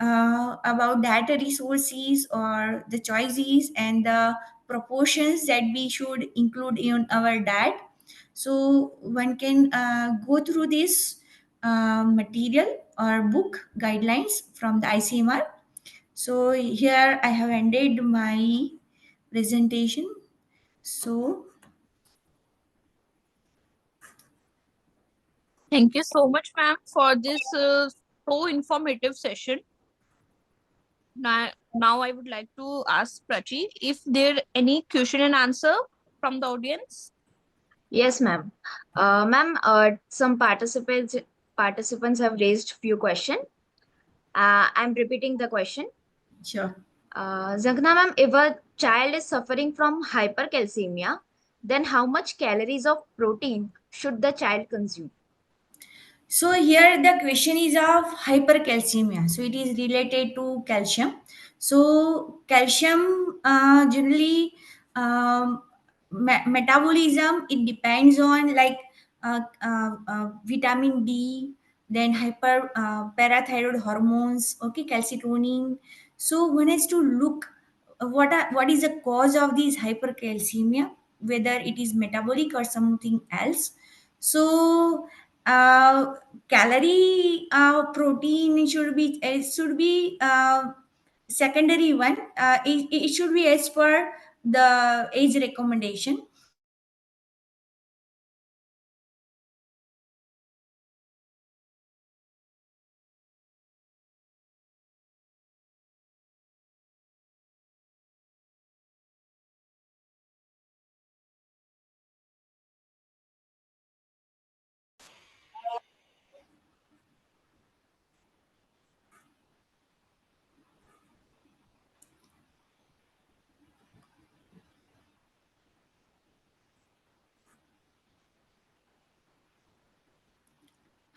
about data resources or the choices and the proportions that we should include in our diet. So one can go through this material or book guidelines from the ICMR. So here I have ended my presentation. So Thank you so much, ma'am, for this so informative session. Now I would like to ask Prachi if there any question and answer from the audience. Yes, ma'am. Ma'am, some participants have raised few questions. I'm repeating the question. sure. Zankhana ma'am, if a child is suffering from hypercalcemia, then how much calories of protein should the child consume? So here the question is of hypercalcemia. So it is related to calcium. So calcium generally metabolism, it depends on like vitamin D, then hyper parathyroid hormones, okay, calcitonin. So one has to look what is the cause of this hypercalcemia, whether it is metabolic or something else. So uh, calorie protein should be secondary one. It should be as per the age recommendation.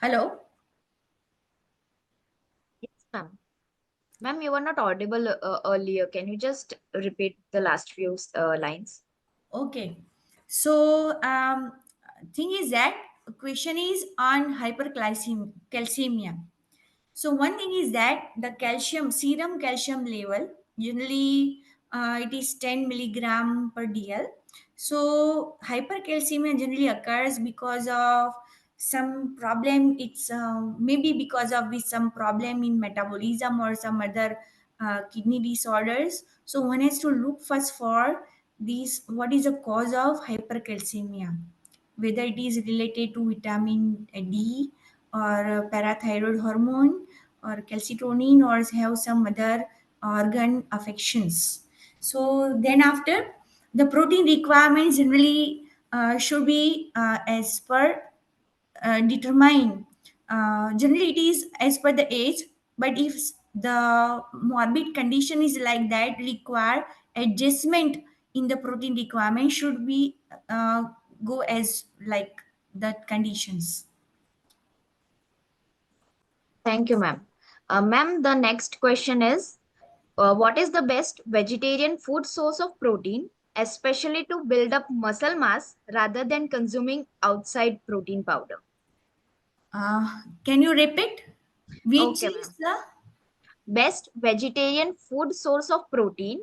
Hello. Yes, ma'am. Ma'am, you were not audible earlier. Can you just repeat the last few lines? Okay. So thing is that question is on hypercalcemia. So one thing is that the calcium serum calcium level generally it is 10 milligram per dl. So hypercalcemia generally occurs because of some problem. It's maybe because of with some problem in metabolism or some other kidney disorders. So one has to look first for these what is the cause of hypercalcemia, whether it is related to vitamin D or parathyroid hormone or calcitonin or have some other organ affections. So then after the protein requirements generally should be as per determine. Generally it is as per the age, but if the morbid condition is like that require adjustment in the protein requirement should be uh, go as like that conditions. Thank you, ma'am. Ma'am, the next question is, what is the best vegetarian food source of protein, especially to build up muscle mass rather than consuming outside protein powder? Can you repeat which Okay, is ma'am. the Best vegetarian food source of protein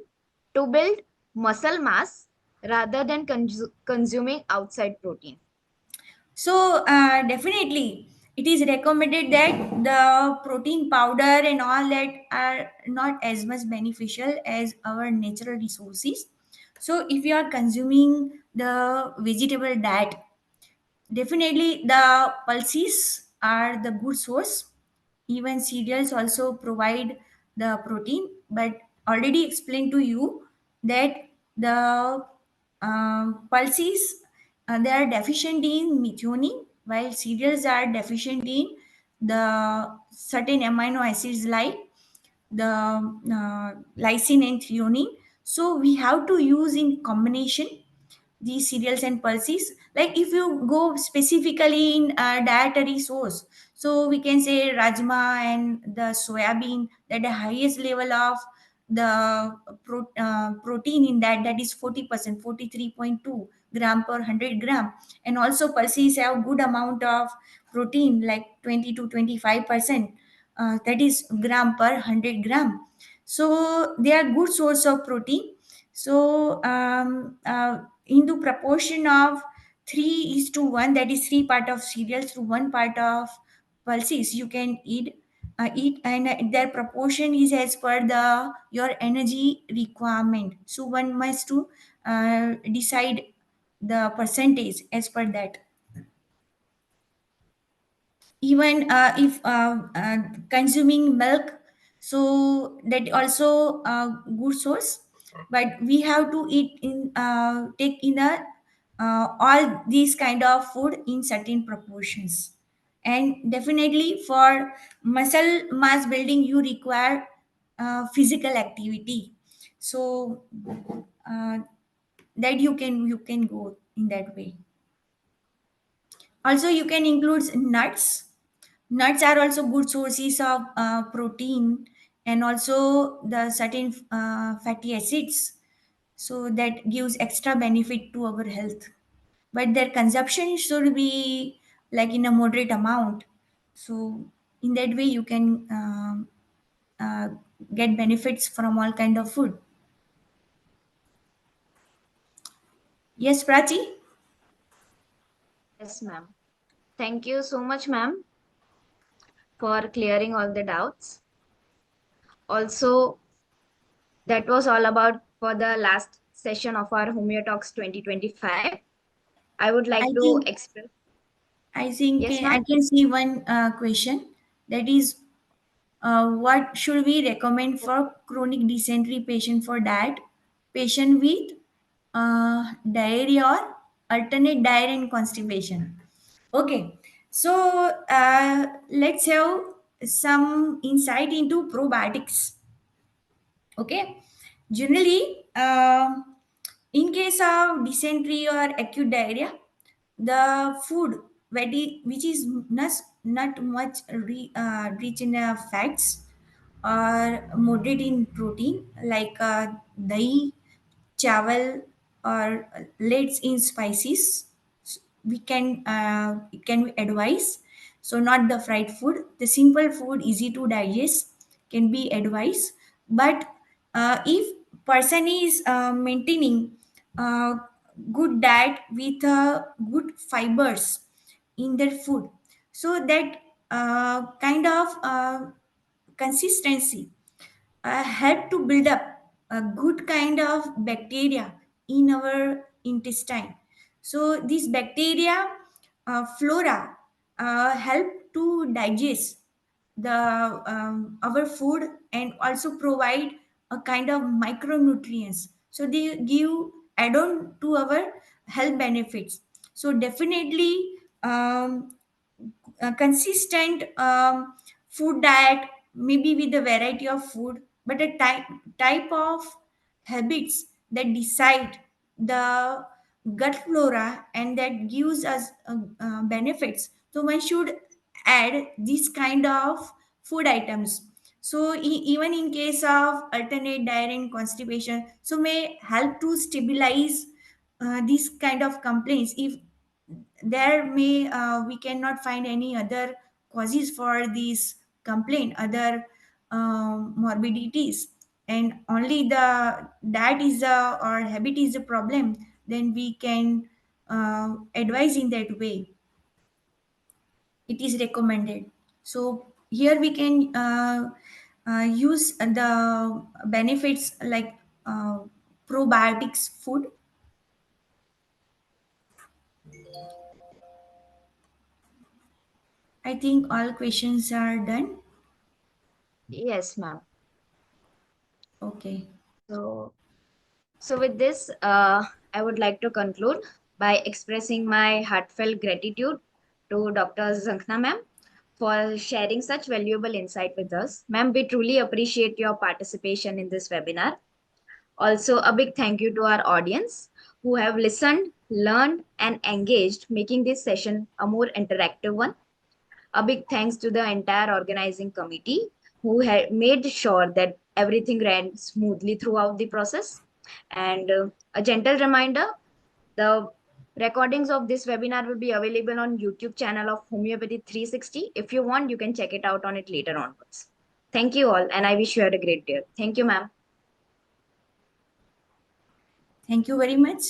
to build muscle mass rather than consuming outside protein. so definitely it is recommended that the protein powder and all that are not as much beneficial as our natural resources. So if you are consuming the vegetable diet, definitely the pulses are the good source. Even cereals also provide the protein, but already explained to you that the pulses, they are deficient in methionine, while cereals are deficient in the certain amino acids like the lysine and threonine. So we have to use in combination these cereals and pulses. Like if you go specifically in dietary source, so we can say rajma and the soya bean, that the highest level of the protein in that, that is 40%, 43.2 gram per 100 gram. And also pulses have good amount of protein like 20 to 25%, that is gram per 100 gram. So they are good source of protein. So into proportion of 3 is to 1, that is 3 part of cereals to 1 part of pulses you can eat, and their proportion is as per the your energy requirement. So one must to decide the percentage as per that. Even if consuming milk, so that also a good source, but we have to eat in take in a all these kind of food in certain proportions. And definitely for muscle mass building you require physical activity. So uh, that you can go in that way. Also you can include nuts. Nuts are also good sources of protein, and also the certain fatty acids, so that gives extra benefit to our health. But their consumption should be like in a moderate amount. So in that way you can uh, get benefits from all kind of food. Yes, Prachi. Yes, ma'am. Thank you so much, ma'am, for clearing all the doubts. Also, that was all about for the last session of our Homeotalks 2025. I would like I to think express. I think Yes, I ma'am. can see one question, that is, what should we recommend for chronic dysentery patient for diet? Patient with diarrhea or alternate diarrhea and constipation. Okay, so let's have some insight into probiotics. Okay, generally, in case of dysentery or acute diarrhea, the food which is not much rich in fats or moderate in protein, like dahi, chawal, or leads in spices, we can we advise. So not the fried food, the simple food easy to digest can be advised. But if person is maintaining uh, good diet with good fibers in their food, so that kind of consistency help to build up a good kind of bacteria in our intestine. So these bacteria flora help to digest the our food, and also provide a kind of micronutrients, so they give add on to our health benefits. So definitely a consistent food diet, maybe with a variety of food, but a type of habits that decide the gut flora and that gives us benefits. So one should add this kind of food items. So even in case of alternate diarrhea and constipation, so may help to stabilize these kind of complaints. If there may we cannot find any other causes for this complaint, other morbidities, and only the that is a or habit is a problem, then we can advise in that way. it is recommended. So here we can use the benefits like probiotics food. I think all questions are done. Yes, ma'am. Okay. So, so with this, I would like to conclude by expressing my heartfelt gratitude to Dr. Zankhana ma'am for sharing such valuable insight with us. Ma'am, we truly appreciate your participation in this webinar. Also, a big thank you to our audience who have listened, learned, and engaged, making this session a more interactive one. A big thanks to the entire organizing committee who had made sure that everything ran smoothly throughout the process. And a gentle reminder, the recordings of this webinar will be available on YouTube channel of Homeopathy 360. If you want, you can check it out on it later onwards. Thank you all, and I wish you had a great day. Thank you, ma'am. Thank you very much.